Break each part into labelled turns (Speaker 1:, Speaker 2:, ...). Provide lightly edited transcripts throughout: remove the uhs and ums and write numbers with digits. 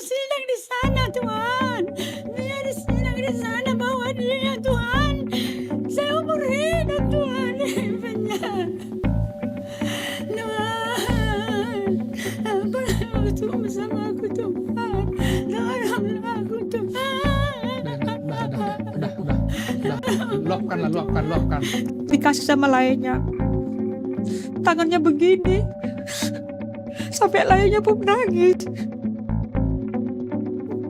Speaker 1: silang di sana, Tuhan. Biar silang di sana, bawa dia, Tuhan. Saya umur hidup, Tuhan. Benar. Tuhan, tolong sama aku, Tuhan. Tolonglah aku, Tuhan.
Speaker 2: Luapkan.
Speaker 3: Dikasih sama lainnya. Tangannya begini. Sampai lainnya pun nangis.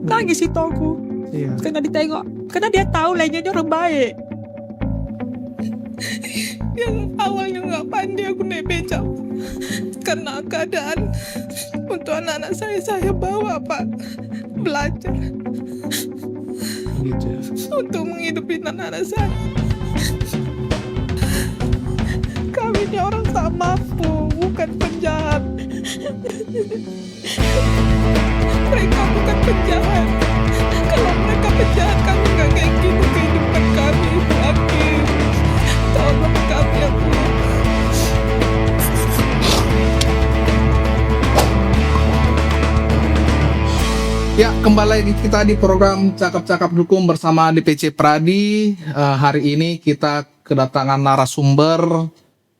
Speaker 3: Nangis itu aku.
Speaker 2: Iya.
Speaker 3: Karena ditengok. Karena dia tahu lainnya ini orang baik.
Speaker 4: Yang awalnya nggak pandai aku naik becak. Karena keadaan untuk anak-anak saya bawa Pak belajar
Speaker 2: Begitu ya.
Speaker 4: untuk menghidupi anak-anak saya. Kami ini orang tak mampu, bukan penjahat. Mereka bukan penjahat. Kalau mereka penjahat, kami nggak kayak gitu kehidupan kami, Ibu Hakim. Tolong kami, ya Bu.
Speaker 2: Ya, kembali lagi kita di program Cakap-Cakap Hukum bersama DPC Pradi. Hari ini kita kedatangan narasumber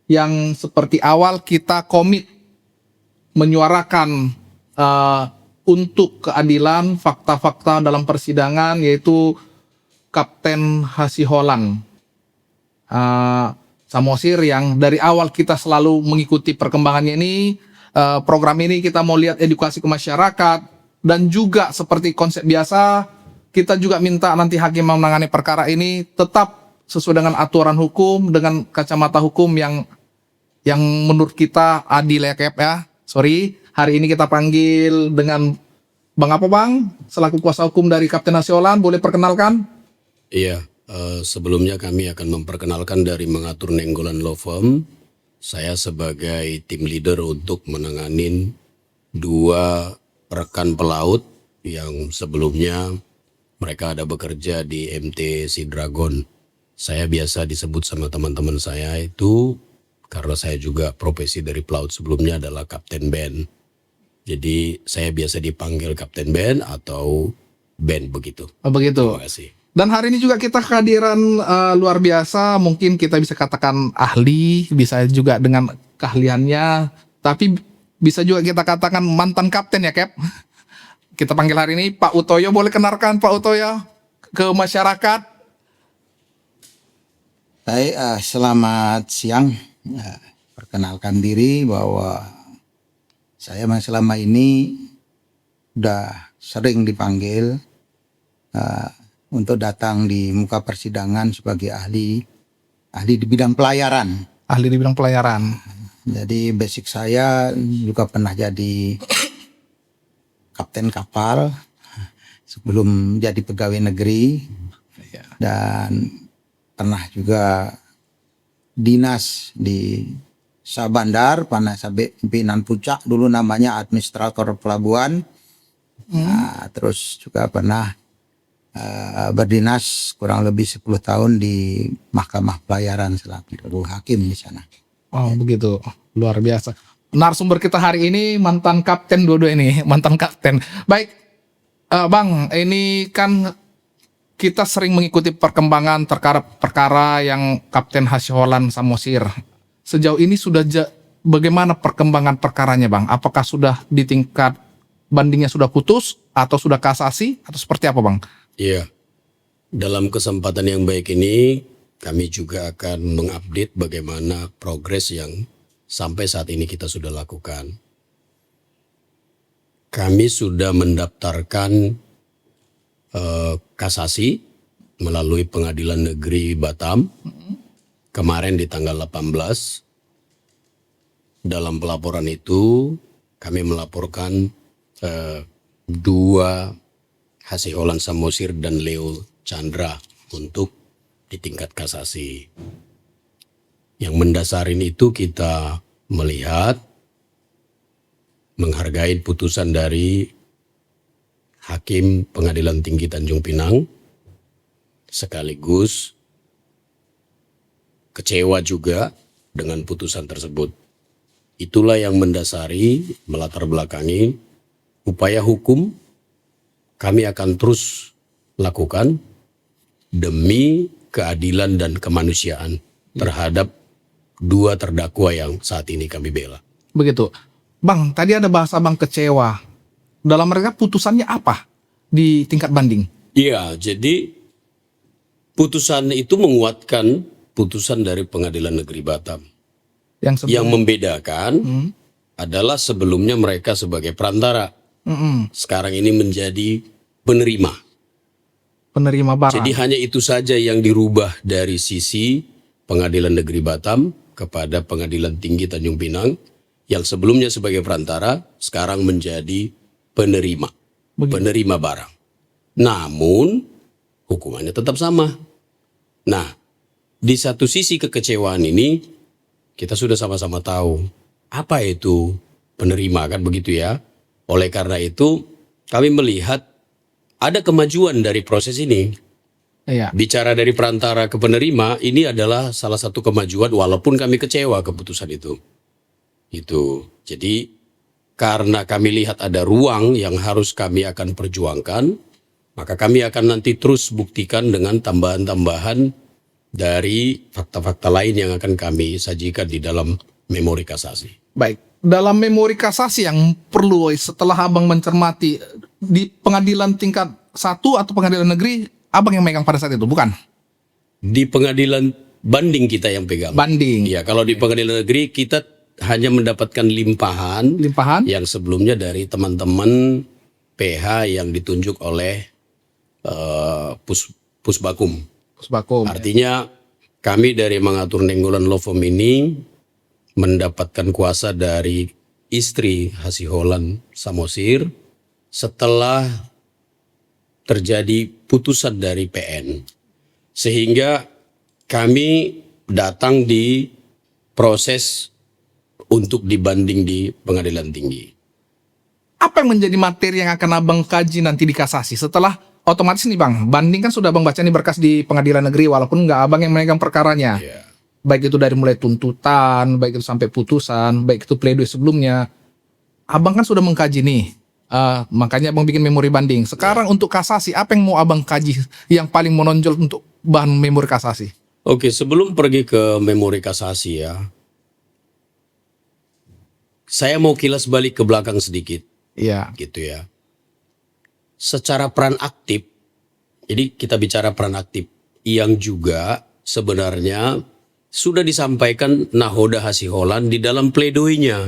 Speaker 2: yang seperti awal kita komit menyuarakan untuk keadilan fakta-fakta dalam persidangan, yaitu Kapten Hasiholan Samosir, yang dari awal kita selalu mengikuti perkembangannya ini. Program ini kita mau lihat edukasi ke masyarakat. Dan juga seperti konsep biasa, kita juga minta nanti hakim yang menangani perkara ini tetap sesuai dengan aturan hukum, dengan kacamata hukum yang menurut kita adil ya, Kep ya. Sorry, hari ini kita panggil dengan Bang apa Bang? Selaku kuasa hukum dari Kapten Hasiholan, boleh perkenalkan?
Speaker 5: Iya, sebelumnya kami akan memperkenalkan dari Mengatur Nainggolan Law Firm. Saya sebagai tim leader untuk menanganin dua rekan pelaut yang sebelumnya mereka ada bekerja di MT Sea Dragon. Saya biasa disebut sama teman-teman saya itu karena saya juga profesi dari pelaut sebelumnya adalah Kapten Ben. Jadi saya biasa dipanggil Kapten Ben atau Ben begitu.
Speaker 2: Oh, begitu.
Speaker 5: Terima kasih.
Speaker 2: Dan hari ini juga kita kehadiran luar biasa, mungkin kita bisa katakan ahli, bisa juga dengan keahliannya, tapi bisa juga kita katakan mantan kapten ya, Kep. Kita panggil hari ini Pak Utoyo, boleh kenalkan Pak Utoyo ke masyarakat?
Speaker 6: Baik, selamat siang. Perkenalkan diri bahwa saya selama ini sudah sering dipanggil untuk datang di muka persidangan sebagai ahli di bidang pelayaran.
Speaker 2: Ahli di bidang pelayaran.
Speaker 6: Jadi basic saya juga pernah jadi kapten kapal sebelum jadi pegawai negeri, dan pernah juga dinas di Sabandar, pernah pimpinan puncak, dulu namanya administrator pelabuhan. Nah, terus juga pernah berdinas kurang lebih 10 tahun di Mahkamah Pelayaran selaku hakim di sana.
Speaker 2: Oh begitu, luar biasa. Narasumber kita hari ini mantan kapten dua-dua ini, mantan kapten. Baik, Bang, ini kan kita sering mengikuti perkembangan perkara yang Kapten Hasiholan Samosir. Sejauh ini sudah bagaimana perkembangan perkaranya, Bang? Apakah sudah di tingkat bandingnya sudah putus atau sudah kasasi atau seperti apa, Bang?
Speaker 5: Iya, dalam kesempatan yang baik ini kami juga akan mengupdate bagaimana progres yang sampai saat ini kita sudah lakukan. Kami sudah mendaftarkan kasasi melalui Pengadilan Negeri Batam kemarin di tanggal 18. Dalam pelaporan itu kami melaporkan dua Hasiholan Samosir dan Leo Chandra untuk di tingkat kasasi. Yang mendasarin itu kita melihat, menghargai putusan dari Hakim Pengadilan Tinggi Tanjung Pinang, sekaligus kecewa juga dengan putusan tersebut. Itulah yang mendasari, melatar belakangi upaya hukum kami akan terus lakukan demi keadilan dan kemanusiaan terhadap dua terdakwa yang saat ini kami bela.
Speaker 2: Begitu. Bang, tadi ada bahasa Bang kecewa. Dalam mereka putusannya apa di tingkat banding?
Speaker 5: Iya, jadi putusan itu menguatkan putusan dari Pengadilan Negeri Batam.
Speaker 2: Yang
Speaker 5: Yang membedakan adalah sebelumnya mereka sebagai perantara. Sekarang ini menjadi penerima.
Speaker 2: penerima barang.
Speaker 5: Jadi hanya itu saja yang dirubah dari sisi Pengadilan Negeri Batam kepada Pengadilan Tinggi Tanjung Pinang, yang sebelumnya sebagai perantara sekarang menjadi penerima. Penerima barang. Namun hukumannya tetap sama. Nah, di satu sisi kekecewaan ini kita sudah sama-sama tahu apa itu penerima, kan begitu ya. Oleh karena itu kami melihat ada kemajuan dari proses ini.
Speaker 2: Iya.
Speaker 5: Bicara dari perantara ke penerima, ini adalah salah satu kemajuan walaupun kami kecewa keputusan itu. Itu. Jadi karena kami lihat ada ruang yang harus kami akan perjuangkan, maka kami akan nanti terus buktikan dengan tambahan-tambahan dari fakta-fakta lain yang akan kami sajikan di dalam memori kasasi.
Speaker 2: Baik. Dalam memori kasasi yang perlu setelah Abang mencermati di pengadilan tingkat 1 atau pengadilan negeri, Abang yang megang pada saat itu, bukan?
Speaker 5: Di pengadilan banding kita yang pegang.
Speaker 2: Banding.
Speaker 5: Ya, kalau di pengadilan negeri kita hanya mendapatkan limpahan yang sebelumnya dari teman-teman PH yang ditunjuk oleh Pusbakum.
Speaker 2: Pusbakum.
Speaker 5: Artinya kami dari Mengatur Nenggolan Law Firm ini mendapatkan kuasa dari istri Hasiholan Samosir setelah terjadi putusan dari PN. Sehingga kami datang di proses untuk dibanding di pengadilan tinggi.
Speaker 2: Apa yang menjadi materi yang akan Abang kaji nanti di kasasi setelah otomatis nih Bang, banding kan sudah Abang baca nih berkas di pengadilan negeri walaupun nggak Abang yang memegang perkaranya.
Speaker 5: Ya.
Speaker 2: Baik itu dari mulai tuntutan, baik itu sampai putusan, baik itu pledoi sebelumnya. Abang kan sudah mengkaji nih, makanya Abang bikin memori banding. Sekarang untuk kasasi, apa yang mau Abang kaji yang paling menonjol untuk bahan memori kasasi?
Speaker 5: Oke, sebelum pergi ke memori kasasi ya, saya mau kilas balik ke belakang sedikit.
Speaker 2: Iya.
Speaker 5: Gitu ya. Secara peran aktif, jadi kita bicara peran aktif yang juga sebenarnya sudah disampaikan Nahoda Hasiholan di dalam pledoinya.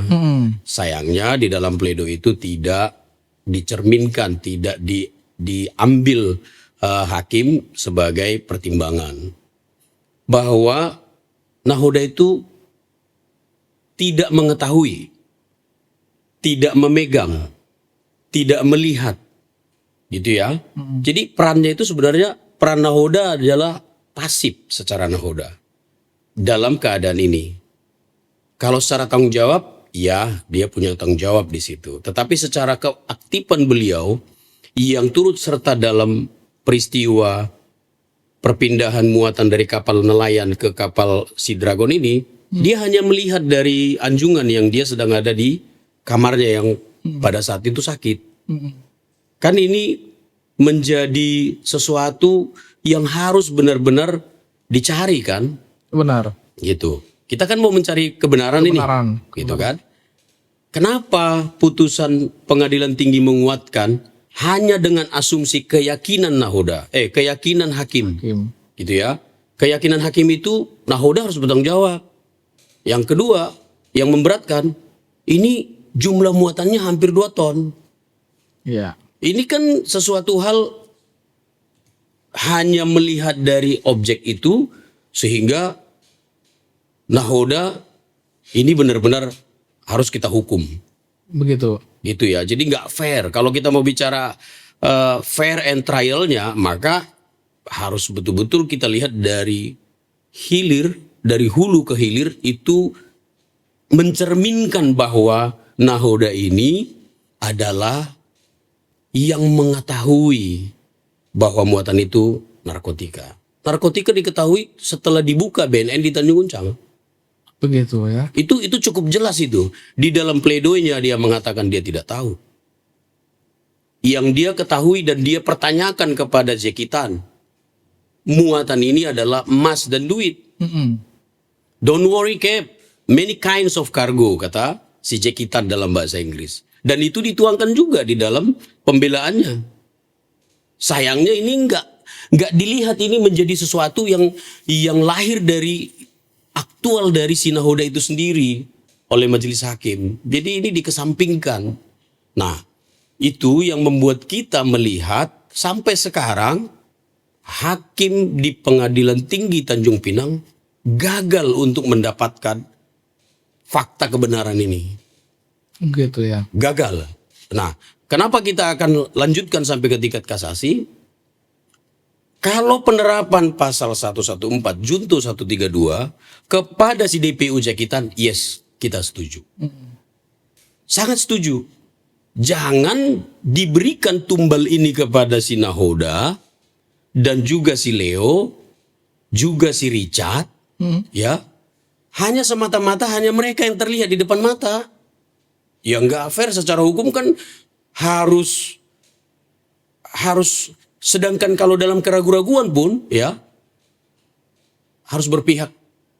Speaker 5: Sayangnya di dalam pledoi itu tidak dicerminkan, tidak diambil hakim sebagai pertimbangan. Bahwa Nahoda itu tidak mengetahui, tidak memegang, tidak melihat. Gitu ya. Jadi perannya itu sebenarnya peran Nahoda adalah pasif secara Nahoda dalam keadaan ini. Kalau secara tanggung jawab, ya dia punya tanggung jawab di situ. Tetapi secara keaktifan beliau yang turut serta dalam peristiwa perpindahan muatan dari kapal nelayan ke kapal Sea Dragon ini, dia hanya melihat dari anjungan yang dia sedang ada di kamarnya yang pada saat itu sakit. Kan ini menjadi sesuatu yang harus benar-benar dicari kan?
Speaker 2: Benar.
Speaker 5: Gitu. Kita kan mau mencari kebenaran ini. Gitu kan? Kenapa putusan pengadilan tinggi menguatkan hanya dengan asumsi keyakinan Nahoda? Keyakinan hakim. Gitu ya. Keyakinan hakim itu Nahoda harus bertanggung jawab. Yang kedua, yang memberatkan, ini jumlah muatannya hampir 2 ton.
Speaker 2: Iya.
Speaker 5: Ini kan sesuatu hal hanya melihat dari objek itu sehingga Nahoda ini benar-benar harus kita hukum.
Speaker 2: Begitu.
Speaker 5: Gitu ya. Jadi nggak fair. Kalau kita mau bicara fair and trialnya, maka harus betul-betul kita lihat dari hilir, dari hulu ke hilir itu mencerminkan bahwa Nahoda ini adalah yang mengetahui bahwa muatan itu narkotika. Narkotika diketahui setelah dibuka BNN di Tanjung Uncang.
Speaker 2: Begitu ya.
Speaker 5: Itu cukup jelas itu. Di dalam pledoinya dia mengatakan dia tidak tahu. yang dia ketahui dan dia pertanyakan kepada Jekitan. Muatan ini adalah emas dan duit. Don't worry Cap, many kinds of cargo, kata si Jekitan dalam bahasa Inggris. Dan itu dituangkan juga di dalam pembelaannya. Sayangnya ini nggak dilihat ini menjadi sesuatu yang lahir dari aktual dari sinagoga itu sendiri oleh majelis hakim. Jadi ini dikesampingkan. Nah, itu yang membuat kita melihat sampai sekarang hakim di Pengadilan Tinggi Tanjung Pinang gagal untuk mendapatkan fakta kebenaran ini.
Speaker 2: Gitu ya.
Speaker 5: Gagal. Nah, kenapa kita akan lanjutkan sampai ke tingkat kasasi? Kalau penerapan pasal 114 Junto 132 kepada si DPU Jekitan, yes, kita setuju. Sangat setuju. Jangan diberikan tumbal ini kepada si Nahoda dan juga si Leo, juga si Richard, ya. Hanya semata-mata hanya mereka yang terlihat di depan mata. Ya nggak fair secara hukum kan harus sedangkan kalau dalam keraguan-raguan pun ya harus berpihak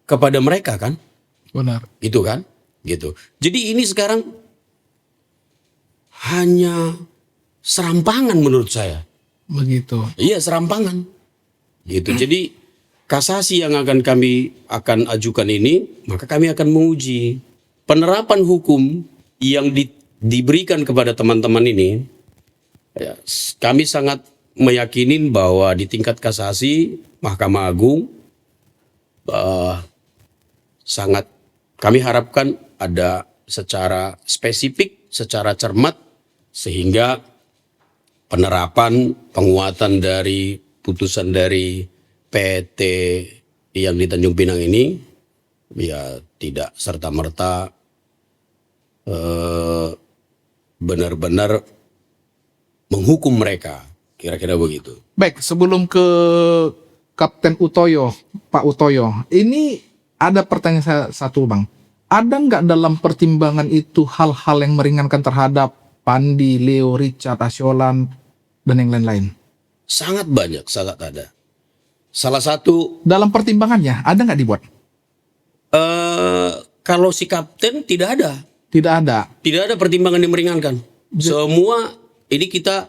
Speaker 5: kepada mereka kan.
Speaker 2: Benar.
Speaker 5: Gitu kan? Gitu. Jadi ini sekarang hanya serampangan menurut saya.
Speaker 2: Begitu.
Speaker 5: Iya, serampangan. Gitu. Jadi kasasi yang kami akan ajukan ini, maka kami akan menguji penerapan hukum yang diberikan kepada teman-teman ini. Ya, kami sangat meyakini bahwa di tingkat kasasi Mahkamah Agung sangat kami harapkan ada secara spesifik, secara cermat, sehingga penerapan penguatan dari putusan dari PT yang di Tanjung Pinang ini ya tidak serta-merta benar-benar menghukum mereka, kira-kira begitu.
Speaker 2: Baik, sebelum ke Kapten Utoyo, Pak Utoyo, ini ada pertanyaan saya satu Bang. Ada nggak dalam pertimbangan itu hal-hal yang meringankan terhadap Pandi, Leo, Richard, Asyolan, dan yang lain-lain?
Speaker 5: Sangat banyak, sangat ada. Salah satu
Speaker 2: Dalam pertimbangannya, ada nggak dibuat?
Speaker 5: kalau si kapten tidak ada.
Speaker 2: Tidak ada.
Speaker 5: Tidak ada pertimbangan yang meringankan. Semua ini kita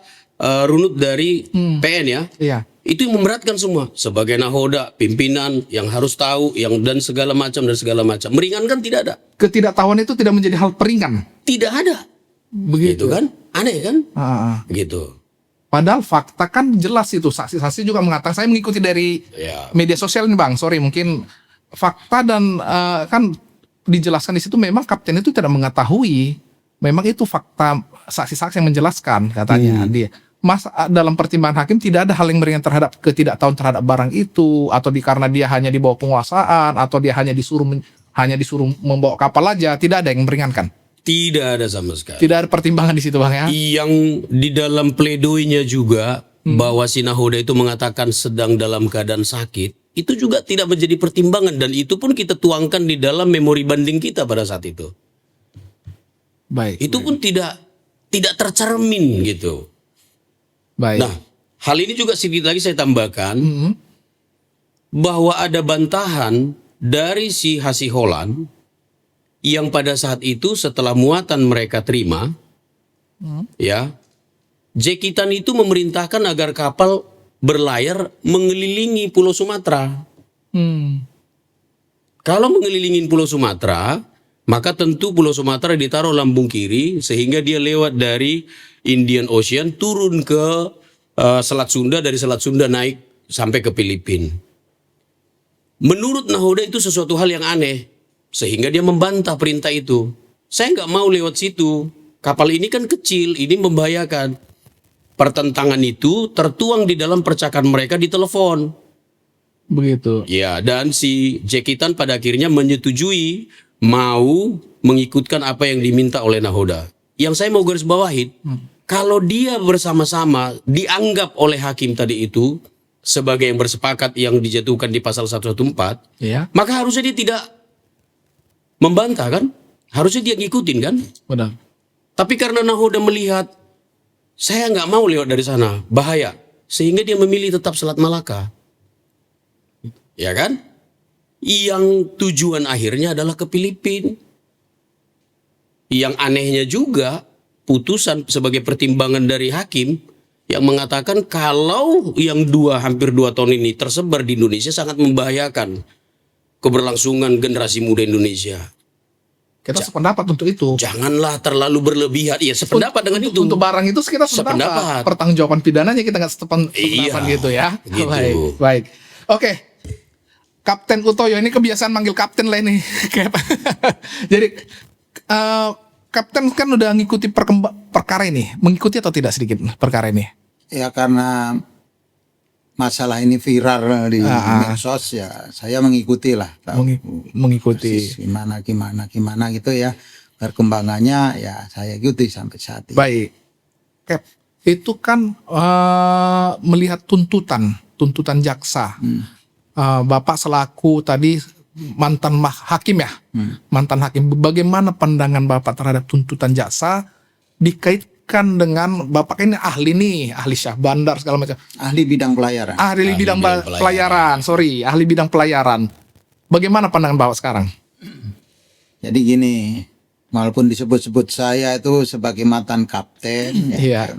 Speaker 5: runut dari PN ya.
Speaker 2: Iya.
Speaker 5: Itu yang memberatkan semua. Sebagai nahoda, pimpinan yang harus tahu, yang dan segala macam. Meringankan tidak ada.
Speaker 2: Ketidaktahuan itu tidak menjadi hal peringan.
Speaker 5: Tidak ada.
Speaker 2: Begitu
Speaker 5: Gitu kan? Aneh kan? Gitu.
Speaker 2: Padahal fakta kan jelas itu. Saksi-saksi juga mengatakan, saya mengikuti dari
Speaker 5: Ya.
Speaker 2: media sosial ini Bang. Sorry, mungkin fakta dan kan dijelaskan di situ memang kapten itu tidak mengetahui. Memang itu fakta saksi-saksi yang menjelaskan katanya dia. Dalam pertimbangan hakim tidak ada hal yang meringan terhadap ketidaktahuan terhadap barang itu, atau karena dia hanya di bawah penguasaan, atau dia hanya disuruh membawa kapal aja, tidak ada yang meringankan.
Speaker 5: Tidak ada sama sekali.
Speaker 2: Tidak ada pertimbangan di situ Bang ya.
Speaker 5: Yang di dalam pledoinya juga bahwa si nahoda itu mengatakan sedang dalam keadaan sakit, itu juga tidak menjadi pertimbangan dan itu pun kita tuangkan di dalam memori banding kita pada saat itu.
Speaker 2: Baik.
Speaker 5: Itu pun tidak tercermin gitu.
Speaker 2: Baik.
Speaker 5: Nah, hal ini juga sedikit lagi saya tambahkan bahwa ada bantahan dari si Hasiholan yang pada saat itu setelah muatan mereka terima, ya, Jekitan itu memerintahkan agar kapal berlayar mengelilingi Pulau Sumatera. Kalau mengelilingi Pulau Sumatera, maka tentu Pulau Sumatera ditaruh lambung kiri sehingga dia lewat dari Indian Ocean turun ke Selat Sunda, dari Selat Sunda naik sampai ke Filipina. Menurut nahoda itu sesuatu hal yang aneh. Sehingga dia membantah perintah itu. Saya nggak mau lewat situ. Kapal ini kan kecil, ini membahayakan. Pertentangan itu tertuang di dalam percakapan mereka di telepon.
Speaker 2: Begitu.
Speaker 5: Ya, dan si Jekitan pada akhirnya menyetujui mau mengikutkan apa yang diminta oleh nahoda. Yang saya mau garis bawahi, kalau dia bersama-sama dianggap oleh hakim tadi itu sebagai yang bersepakat yang dijatuhkan di pasal 114,
Speaker 2: Iya.
Speaker 5: maka harusnya dia tidak membantah kan? Harusnya dia ngikutin kan?
Speaker 2: Benar.
Speaker 5: Tapi karena nahoda melihat Saya nggak mau lewat dari sana, bahaya. Sehingga dia memilih tetap Selat Malaka. Ya kan? Yang tujuan akhirnya adalah ke Filipina. Yang anehnya juga, putusan sebagai pertimbangan dari hakim yang mengatakan kalau yang hampir 2 tahun ini tersebar di Indonesia sangat membahayakan keberlangsungan generasi muda Indonesia.
Speaker 2: Kita sependapat untuk itu.
Speaker 5: Janganlah terlalu berlebihan. Ya, sependapat dengan itu.
Speaker 2: Untuk barang itu kita sependapat. Pertanggungjawaban pidananya kita nggak sependapat gitu ya.
Speaker 5: Gitu.
Speaker 2: Baik. Oke. Kapten Utoyo ini kebiasaan manggil kapten lah ini. Jadi kapten kan udah ngikuti perkara ini. Mengikuti atau tidak sedikit perkara ini?
Speaker 6: Ya karena masalah ini viral di medsos ya saya mengikuti lah.
Speaker 2: Mengikuti.
Speaker 6: Gimana gitu ya. Perkembangannya ya saya ikuti sampai saat ini.
Speaker 2: Baik. Cap, itu kan melihat tuntutan jaksa. Bapak selaku tadi mantan hakim ya. Mantan hakim. Bagaimana pandangan Bapak terhadap tuntutan jaksa dikaitkan dengan Bapak ini ahli Syah Bandar segala macam.
Speaker 6: Ahli bidang pelayaran.
Speaker 2: Ahli bidang pelayaran. Ahli bidang pelayaran. Bagaimana pandangan Bapak sekarang?
Speaker 6: Jadi gini, walaupun disebut-sebut saya itu sebagai mantan kapten,
Speaker 2: Iya.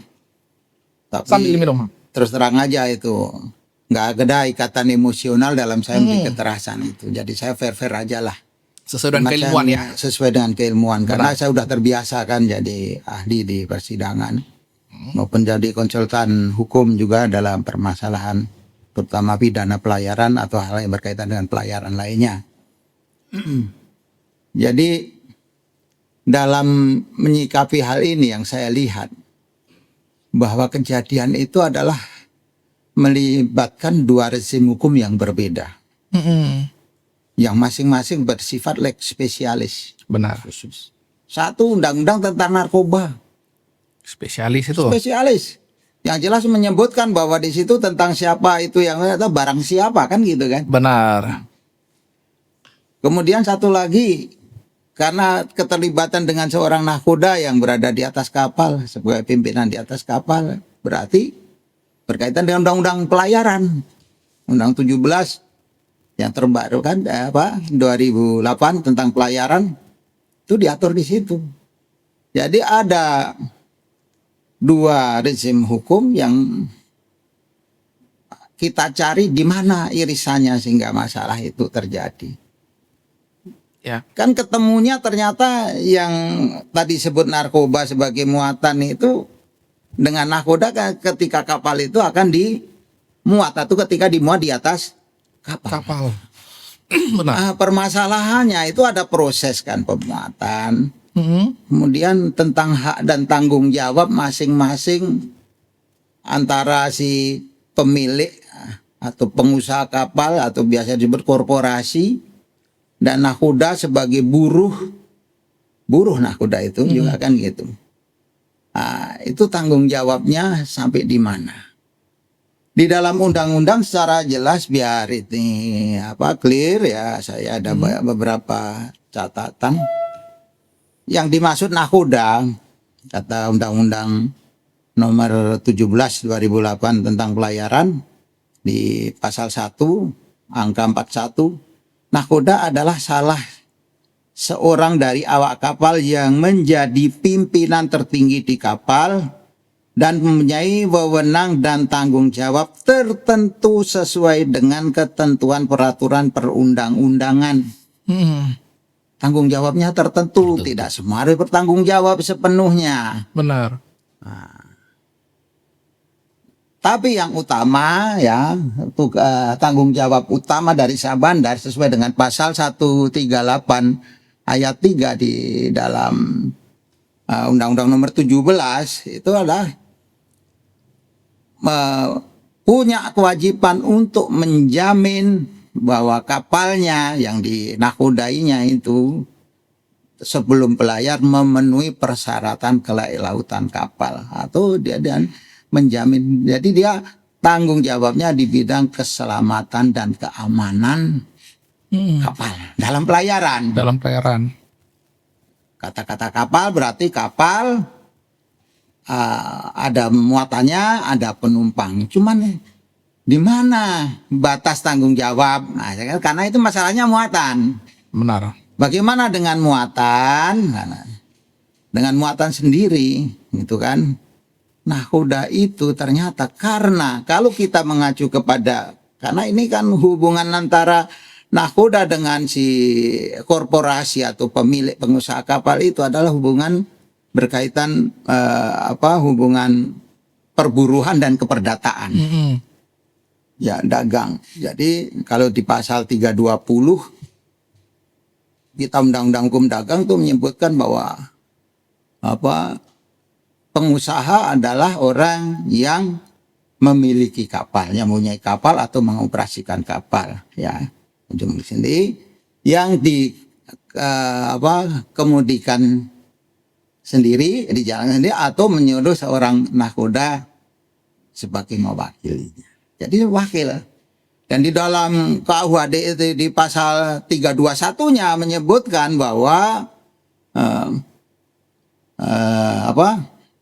Speaker 6: Tapi
Speaker 2: Sambil minum.
Speaker 6: terus terang aja itu nggak ada ikatan emosional dalam saya memberi kekerasan itu. Jadi saya fair aja lah.
Speaker 2: Sesuai dengan keilmuan ya.
Speaker 6: Sesuai dengan keilmuan. Karena saya udah terbiasa kan jadi ahli di persidangan. Maupun jadi konsultan hukum juga dalam permasalahan terutama pidana pelayaran atau hal yang berkaitan dengan pelayaran lainnya. Jadi dalam menyikapi hal ini yang saya lihat bahwa kejadian itu adalah melibatkan 2 rezim hukum yang berbeda. Yang masing-masing bersifat lex spesialis.
Speaker 2: Benar.
Speaker 6: Khusus. Satu undang-undang tentang narkoba.
Speaker 2: Spesialis itu.
Speaker 6: Spesialis. Yang jelas menyebutkan bahwa di situ tentang siapa itu yang atau barang siapa kan gitu kan.
Speaker 2: Benar.
Speaker 6: Kemudian satu lagi karena keterlibatan dengan seorang nahkoda yang berada di atas kapal sebagai pimpinan di atas kapal berarti berkaitan dengan undang-undang pelayaran. Undang 17 yang terbaru kan 2008 tentang pelayaran itu diatur di situ. Jadi ada 2 rezim hukum yang kita cari di mana irisannya sehingga masalah itu terjadi.
Speaker 2: Ya.
Speaker 6: Kan ketemunya ternyata yang tadi sebut narkoba sebagai muatan itu dengan nahkoda ketika kapal itu akan dimuat atau ketika dimuat di atas kapal.
Speaker 2: Benar.
Speaker 6: Permasalahannya itu ada proses kan pemuatan. Kemudian tentang hak dan tanggung jawab masing-masing antara si pemilik atau pengusaha kapal atau biasa disebut korporasi dan nahkoda sebagai buruh nahkoda itu juga kan gitu. Itu tanggung jawabnya sampai di mana? Di dalam undang-undang secara jelas biar ini clear ya, saya ada beberapa catatan. Yang dimaksud nahkoda kata undang-undang nomor 17 2008 tentang pelayaran di pasal 1 angka 41, nahkoda adalah salah seorang dari awak kapal yang menjadi pimpinan tertinggi di kapal dan mempunyai wewenang dan tanggung jawab tertentu sesuai dengan ketentuan peraturan perundang-undangan. Tanggung jawabnya tertentu, tidak semua harus bertanggung jawab sepenuhnya.
Speaker 2: Benar.
Speaker 6: Tapi yang utama ya, untuk tanggung jawab utama dari Syah Bandar sesuai dengan pasal 138 ayat 3 di dalam Undang-Undang nomor 17 itu adalah punya kewajiban untuk menjamin bahwa kapalnya yang dinakodainya itu sebelum pelayar memenuhi persyaratan kelautan kapal atau dia dan menjamin. Jadi dia tanggung jawabnya di bidang keselamatan dan keamanan kapal dalam pelayaran.
Speaker 2: Dalam pelayaran.
Speaker 6: Kata-kata kapal berarti kapal ada muatannya, ada penumpang. Cuman di mana batas tanggung jawab? Nah, karena itu masalahnya muatan.
Speaker 2: Benar.
Speaker 6: Bagaimana dengan muatan? Nah, dengan muatan sendiri, gitu kan? Nahoda itu ternyata karena kalau kita mengacu kepada, karena ini kan hubungan antara nahoda dengan si korporasi atau pemilik pengusaha kapal itu adalah hubungan berkaitan hubungan perburuan dan keperdataan. Ya, dagang. Jadi kalau di pasal 320 kita Undang-Undang Hukum Dagang itu menyebutkan bahwa pengusaha adalah orang yang memiliki kapal, yang mempunyai kapal atau mengoperasikan kapal, ya. Ujung sini yang kemudikan sendiri, dijalankan sendiri atau menyuruh seorang nakoda sebagai mewakilinya. Jadi wakil. Dan di dalam KUHD itu di pasal 321-nya menyebutkan bahwa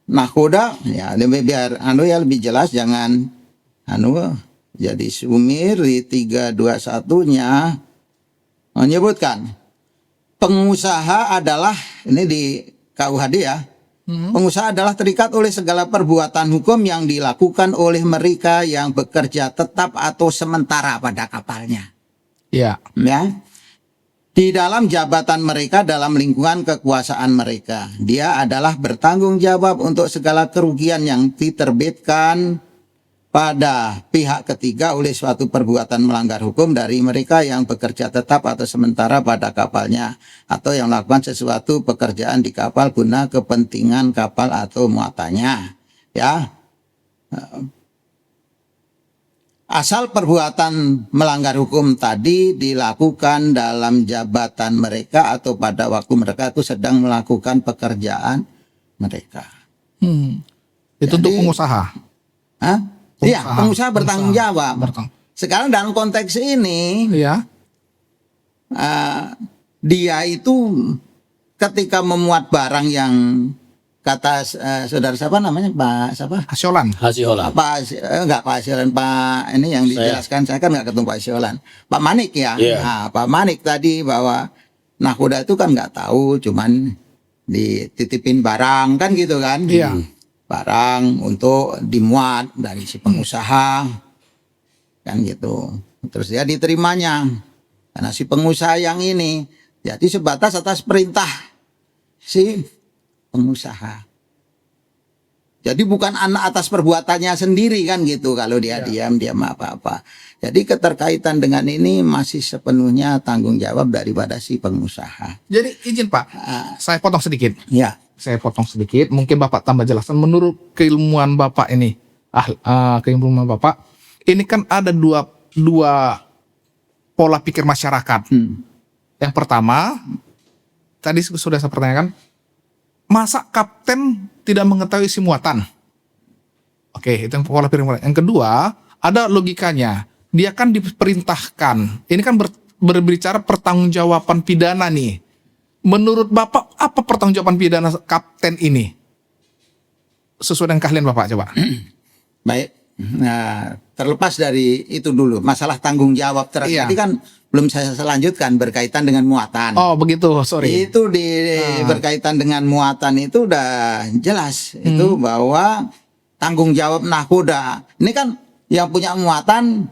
Speaker 6: nakoda, ya biar lebih jelas, jangan jadi sumir. Di 321-nya menyebutkan pengusaha adalah, ini di KUHD ya, pengusaha adalah terikat oleh segala perbuatan hukum yang dilakukan oleh mereka yang bekerja tetap atau sementara pada kapalnya.
Speaker 2: Iya.
Speaker 6: Ya. Di dalam jabatan mereka dalam lingkungan kekuasaan mereka. Dia adalah bertanggung jawab untuk segala kerugian yang diterbitkan pada pihak ketiga oleh suatu perbuatan melanggar hukum dari mereka yang bekerja tetap atau sementara pada kapalnya atau yang melakukan sesuatu pekerjaan di kapal guna kepentingan kapal atau muatannya. Ya. Asal perbuatan melanggar hukum tadi dilakukan dalam jabatan mereka atau pada waktu mereka itu sedang melakukan pekerjaan mereka.
Speaker 2: Itu untuk pengusaha.
Speaker 6: Hah? Iya, pengusaha bertanggung jawab. Sekarang dalam konteks ini,
Speaker 2: Iya.
Speaker 6: Dia itu ketika memuat barang yang kata saudara siapa namanya, Pak siapa?
Speaker 2: Hasyolan.
Speaker 5: Hasyolan.
Speaker 6: Pak Hasyolan, Pak ini yang dijelaskan, saya kan nggak ketemu Pak Hasyolan. Pak Manik ya.
Speaker 5: Yeah.
Speaker 6: Nah, Pak Manik tadi bahwa nakoda itu kan nggak tahu, cuman dititipin barang kan gitu kan.
Speaker 2: Iya.
Speaker 6: Barang untuk dimuat dari si pengusaha kan gitu. Terus dia diterimanya karena si pengusaha yang ini jadi sebatas atas perintah si pengusaha. Jadi bukan anak atas perbuatannya sendiri kan gitu. Kalau dia diam apa-apa. Jadi keterkaitan dengan ini masih sepenuhnya tanggung jawab daripada si pengusaha.
Speaker 2: Jadi izin Pak, saya potong sedikit.
Speaker 6: Ya.
Speaker 2: Saya potong sedikit. Mungkin Bapak tambah jelasan. Menurut keilmuan Bapak ini, keilmuan Bapak, ini kan ada dua pola pikir masyarakat. Yang pertama, tadi sudah saya pertanyakan, masa kapten tidak mengetahui isi muatan? Oke, itu yang pola pikir. Yang kedua, ada logikanya. Dia kan diperintahkan. Ini kan berbicara pertanggungjawaban pidana nih. Menurut Bapak, apa pertanggungjawaban pidana kapten ini? Sesuai dengan keahlian Bapak, coba.
Speaker 6: Baik. Nah, terlepas dari itu dulu, masalah tanggung jawab tadi kan belum saya lanjutkan berkaitan dengan muatan.
Speaker 2: Oh, begitu. Sorry.
Speaker 6: Itu berkaitan dengan muatan itu udah jelas itu bahwa tanggung jawab nakoda. Ini kan yang punya muatan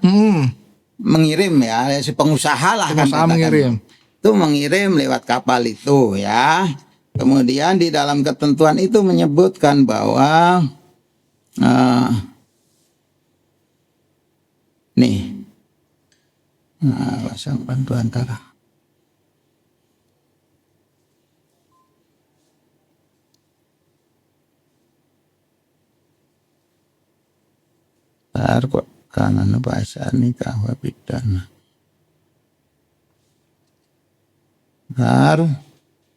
Speaker 6: mengirim ya, si pengusaha lah kan.
Speaker 2: Pengusaha mengirim.
Speaker 6: Itu mengirim lewat kapal itu ya. Kemudian di dalam ketentuan itu menyebutkan bahwa pasang bantu antara kok kanan bahasa ini kahwa pidana.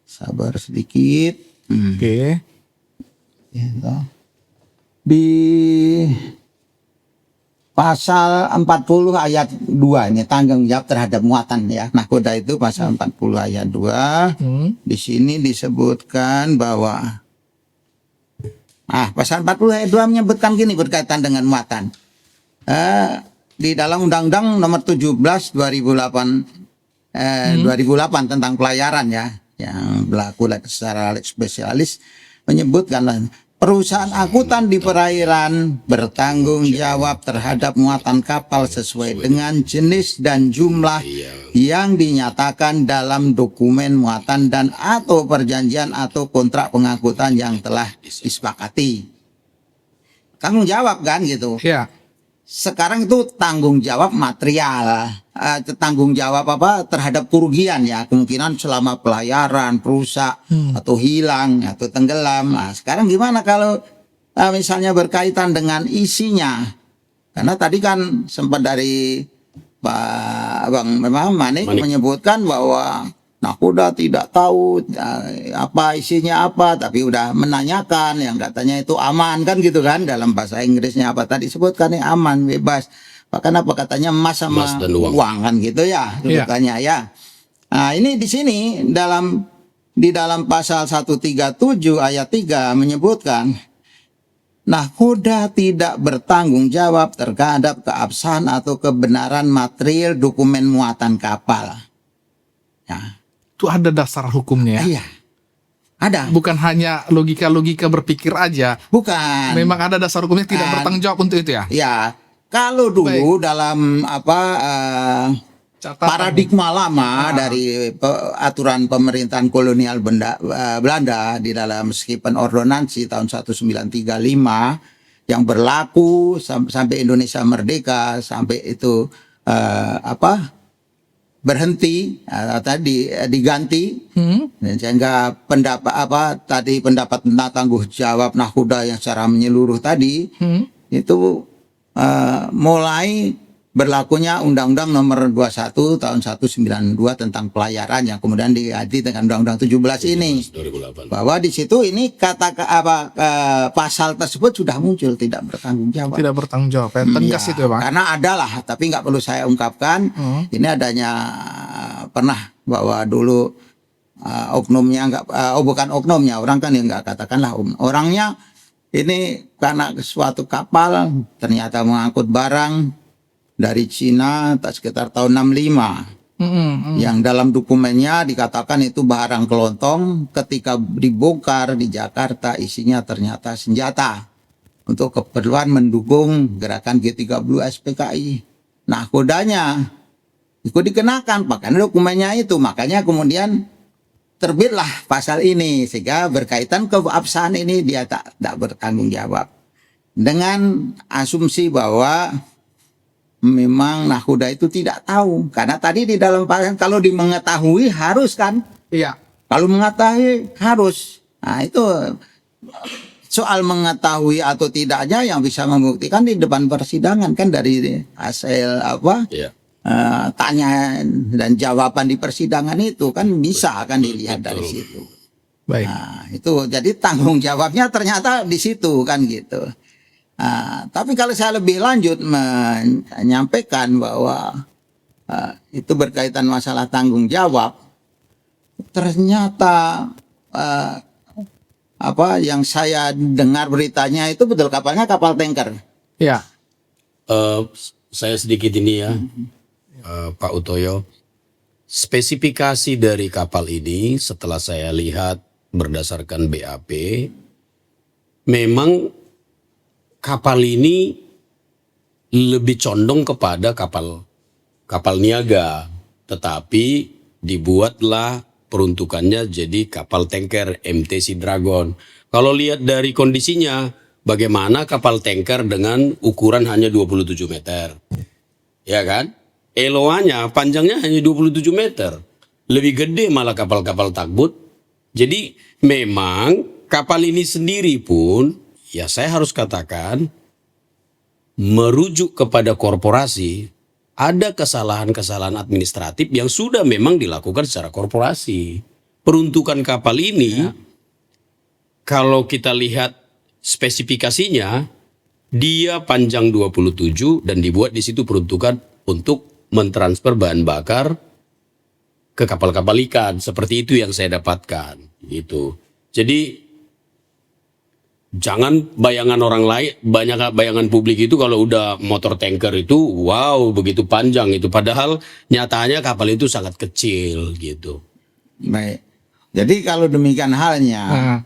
Speaker 6: Sabar sedikit.
Speaker 2: Oke.
Speaker 6: Gitu. Di pasal 40 ayat 2 ini tanggung jawab terhadap muatan ya. Nakoda itu pasal 40 ayat 2. Di sini disebutkan bahwa Pasal 40 ayat 2 menyebutkan gini berkaitan dengan muatan. Di dalam Undang-Undang Nomor 17 2008 tentang pelayaran ya, yang berlaku secara spesialis, menyebutkan perusahaan angkutan di perairan bertanggung jawab terhadap muatan kapal sesuai dengan jenis dan jumlah yang dinyatakan dalam dokumen muatan dan atau perjanjian atau kontrak pengangkutan yang telah disepakati. Tanggung jawab kan gitu.
Speaker 2: Ya.
Speaker 6: Sekarang itu tanggung jawab material, tanggung jawab terhadap kerugian ya, kemungkinan selama pelayaran rusak atau hilang atau tenggelam. Nah, sekarang gimana kalau misalnya berkaitan dengan isinya? Karena tadi kan sempat dari Bang Manik menyebutkan bahwa nakoda tidak tahu apa isinya apa, tapi udah menanyakan yang katanya itu aman kan gitu kan, dalam bahasa Inggrisnya apa tadi sebutkan nih, aman, bebas. Bahkan apa katanya emas sama
Speaker 5: dan uang
Speaker 6: kan gitu ya sebutannya ya. Nah, ini di sini di dalam pasal 137 ayat 3 menyebutkan nakoda tidak bertanggung jawab terhadap keabsahan atau kebenaran material dokumen muatan kapal. Ya.
Speaker 2: Itu ada dasar hukumnya ya?
Speaker 6: Iya, ada.
Speaker 2: Bukan hanya logika-logika berpikir aja.
Speaker 6: Bukan.
Speaker 2: Memang ada dasar hukumnya tidak bertanggung jawab untuk itu ya?
Speaker 6: Ya, kalau dulu dalam paradigma lama dari aturan pemerintahan kolonial Belanda di dalam Schepen Ordonansie tahun 1935 yang berlaku sampai Indonesia merdeka, sampai itu berhenti tadi diganti, sehingga pendapat pendapat tentang tanggung jawab nakoda yang secara menyeluruh tadi itu mulai berlakunya Undang-Undang Nomor 21 tahun 192 tentang pelayaran yang kemudian diganti dengan Undang-Undang 17 ini.
Speaker 5: 2008.
Speaker 6: Bahwa di situ ini pasal tersebut sudah muncul tidak bertanggung jawab.
Speaker 2: Tidak bertanggung jawab ya? Tegas itu ya Bang?
Speaker 6: Karena adalah, tapi nggak perlu saya ungkapkan. Ini adanya pernah bahwa dulu oknumnya bukan oknumnya, orang kan yang nggak katakanlah orangnya ini karena suatu kapal ternyata mengangkut barang dari Cina sekitar tahun 65 yang dalam dokumennya dikatakan itu barang kelontong, ketika dibongkar di Jakarta isinya ternyata senjata untuk keperluan mendukung gerakan G30 SPKI. Nah, kodanya ikut dikenakan, makanya dokumennya itu, makanya kemudian terbitlah pasal ini sehingga berkaitan keabsahan ini dia tak bertanggung jawab dengan asumsi bahwa memang nakoda itu tidak tahu, karena tadi di dalam pasal kalau mengetahui harus kan?
Speaker 2: Iya.
Speaker 6: Kalau mengetahui harus. Nah, itu soal mengetahui atau tidaknya yang bisa membuktikan di depan persidangan kan, dari hasil tanya dan jawaban di persidangan itu kan bisa kan dilihat dari situ.
Speaker 2: Baik.
Speaker 6: Nah, itu jadi tanggung jawabnya ternyata di situ kan gitu. Tapi kalau saya lebih lanjut menyampaikan bahwa itu berkaitan masalah tanggung jawab, ternyata yang saya dengar beritanya itu betul kapalnya kapal tanker.
Speaker 2: Ya.
Speaker 5: Saya sedikit ini ya, Pak Utoyo. Spesifikasi dari kapal ini setelah saya lihat berdasarkan BAP, memang kapal ini lebih condong kepada kapal niaga, tetapi dibuatlah peruntukannya jadi kapal tanker MT Sea Dragon. Kalau lihat dari kondisinya, bagaimana kapal tanker dengan ukuran hanya 27 meter, ya kan? Eloanya panjangnya hanya 27 meter, lebih gede malah kapal-kapal tugboat. Jadi memang kapal ini sendiri pun, ya saya harus katakan, merujuk kepada korporasi, ada kesalahan-kesalahan administratif yang sudah memang dilakukan secara korporasi. Peruntukan kapal ini, kalau kita lihat spesifikasinya, dia panjang 27 dan dibuat di situ peruntukan untuk mentransfer bahan bakar ke kapal-kapal ikan. Seperti itu yang saya dapatkan. Gitu. Jadi jangan bayangan orang lain, banyak bayangan publik itu kalau udah motor tanker itu wow begitu panjang itu, padahal nyatanya kapal itu sangat kecil gitu.
Speaker 6: Baik. Jadi kalau demikian halnya,
Speaker 2: Nah,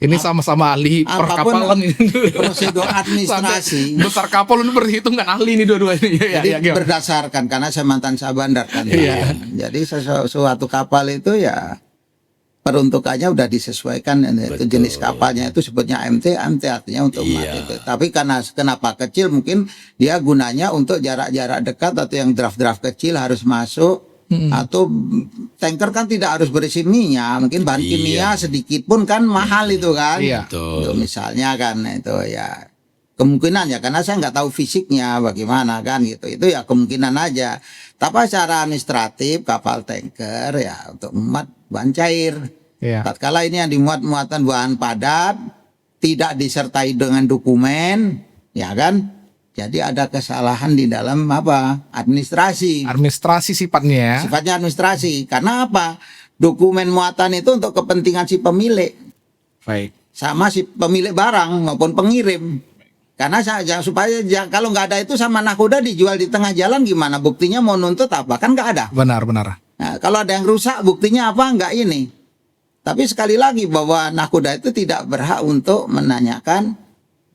Speaker 2: ini sama-sama ahli
Speaker 6: apapun
Speaker 2: perkapalan ini.
Speaker 6: prosedur administrasi.
Speaker 2: Sampai besar kapal ini berhitung kan ahli ini dua-duanya.
Speaker 6: Jadi
Speaker 2: Gimana?
Speaker 6: berdasarkan, karena saya mantan Syah Bandar kan.
Speaker 2: Iya.
Speaker 6: Jadi suatu kapal itu ya peruntukannya udah disesuaikan, itu jenis kapalnya itu sebutnya MT artinya untuk
Speaker 5: Iya.
Speaker 6: itu. Tapi karena kenapa kecil, mungkin dia gunanya untuk jarak-jarak dekat atau yang draft-draft kecil harus masuk. Atau tanker kan tidak harus berisi minyak, mungkin bahan
Speaker 5: Iya.
Speaker 6: kimia sedikit pun kan mahal itu kan.
Speaker 2: Iya.
Speaker 6: Itu misalnya kan itu ya kemungkinan ya, karena saya nggak tahu fisiknya bagaimana kan gitu, itu ya kemungkinan aja. Tapi secara administratif kapal tanker ya untuk memuat bahan cair.
Speaker 2: Iya.
Speaker 6: Tatkala ini yang dimuat muatan bahan padat tidak disertai dengan dokumen, ya kan? Jadi ada kesalahan di dalam administrasi.
Speaker 2: Administrasi sifatnya ya.
Speaker 6: Sifatnya administrasi. Karena apa? Dokumen muatan itu untuk kepentingan si pemilik
Speaker 2: Baik.
Speaker 6: sama si pemilik barang maupun pengirim. Karena supaya kalau nggak ada itu sama nakoda dijual di tengah jalan gimana? Buktinya mau nuntut apa? Kan nggak ada.
Speaker 2: Benar.
Speaker 6: Nah, kalau ada yang rusak buktinya apa? Nggak ini. Tapi sekali lagi bahwa nakoda itu tidak berhak untuk menanyakan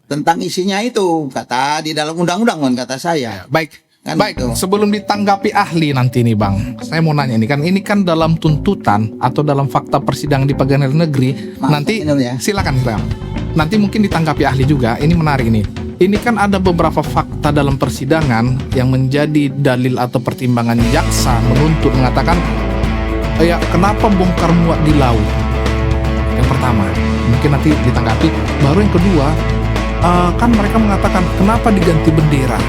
Speaker 6: tentang isinya itu, kata di dalam undang-undang kan kata saya.
Speaker 2: Baik.
Speaker 6: Kan
Speaker 2: Baik,
Speaker 6: gitu.
Speaker 2: sebelum ditanggapi ahli nanti nih Bang, saya mau nanya ini kan dalam tuntutan atau dalam fakta persidangan di pengadilan negeri.
Speaker 6: Maaf,
Speaker 2: Nanti
Speaker 6: minum ya.
Speaker 2: silakan. Nanti mungkin ditanggapi ahli juga. Ini menarik nih. Ini kan ada beberapa fakta dalam persidangan yang menjadi dalil atau pertimbangan jaksa menuntut, mengatakan ya kenapa bongkar muat di laut. Yang pertama, mungkin nanti ditanggapi. Baru yang kedua, kan mereka mengatakan kenapa diganti bendera.